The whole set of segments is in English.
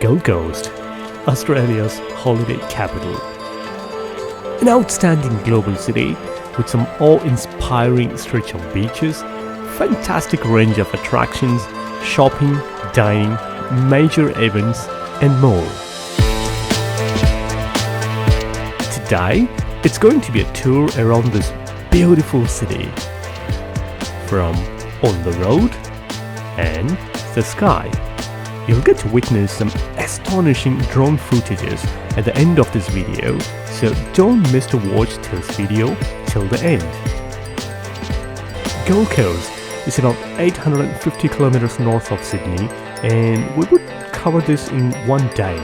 Gold Coast, Australia's holiday capital. An outstanding global city with some awe-inspiring stretch of beaches, fantastic range of attractions, shopping, dining, major events, and more. Today, it's going to be a tour around this beautiful city, from on the road and the sky. You'll get to witness some astonishing drone footages at the end of this video, so don't miss to watch this video till the end. Gold Coast is about 850 kilometers north of Sydney, and we would cover this in one day.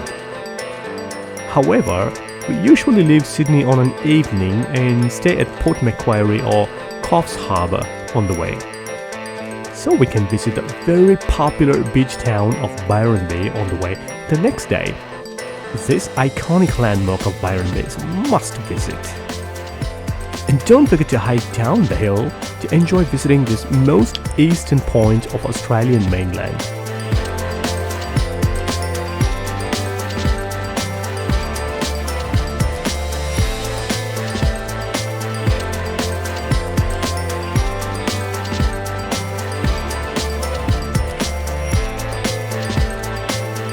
However, we usually leave Sydney on an evening and stay at Port Macquarie or Coffs Habour on the way, so we can visit the very popular beach town of Byron Bay on the way the next day. This iconic landmark of Byron Bay is a must visit. And don't forget to hike down the hill to enjoy visiting this most eastern point of Australian mainland.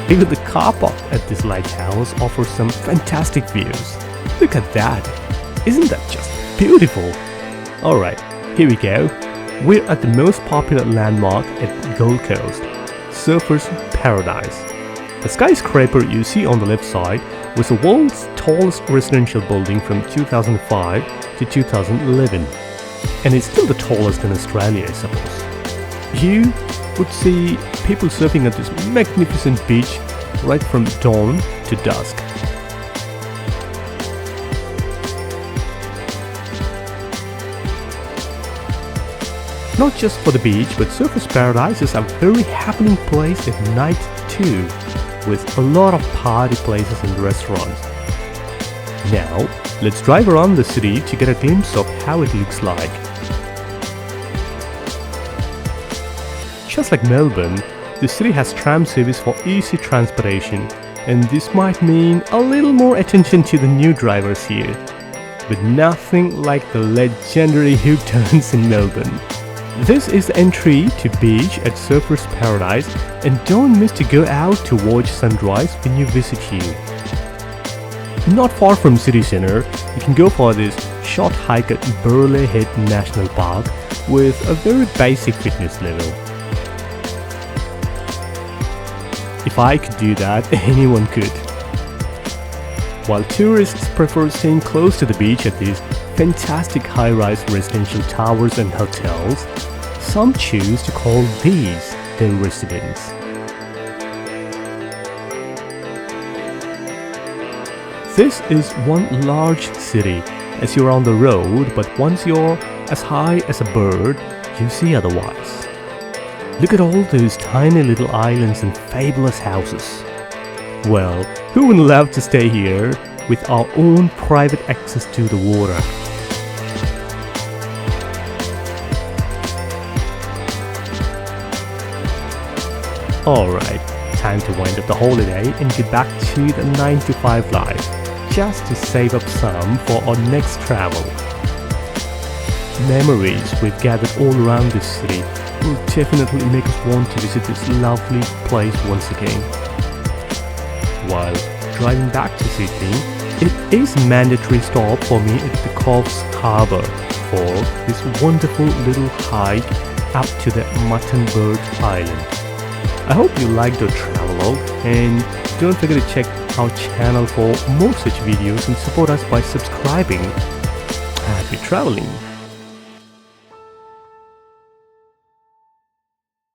Even the car park at this lighthouse offers some fantastic views. Look at that! Isn't that just beautiful? Alright, here we go. We're at the most popular landmark at Gold Coast, Surfers Paradise. The skyscraper you see on the left side was the world's tallest residential building from 2005 to 2011, and it's still the tallest in Australia, I suppose. You would see people surfing at this magnificent beach right from dawn to dusk. Not just for the beach, but Surfers Paradise is a very happening place at night too, with a lot of party places and restaurants. Now, let's drive around the city to get a glimpse of how it looks like. Just like Melbourne, the city has tram service for easy transportation, and this might mean a little more attention to the new drivers here. But nothing like the legendary hook turns in Melbourne. This is the entry to beach at Surfers Paradise, and don't miss to go out to watch sunrise when you visit here. Not far from city centre, you can go for this short hike at Burleigh Head National Park with a very basic fitness level. If I could do that, anyone could. While tourists prefer staying close to the beach at these fantastic high-rise residential towers and hotels, some choose to call these their residence. This is one large city as you're on the road, but once you're as high as a bird, you see otherwise. Look at all those tiny little islands and fabulous houses. Well, who wouldn't love to stay here with our own private access to the water? Alright, time to wind up the holiday and get back to the 9-to-5 life, just to save up some for our next travel. Memories we've gathered all around this city will definitely make us want to visit this lovely place once again. While driving back to Sydney, it is a mandatory stop for me at the Coffs Habour for this wonderful little hike up to the Mutton-Bird Island. I hope you liked our travelogue, and don't forget to check our channel for more such videos and support us by subscribing. Happy traveling!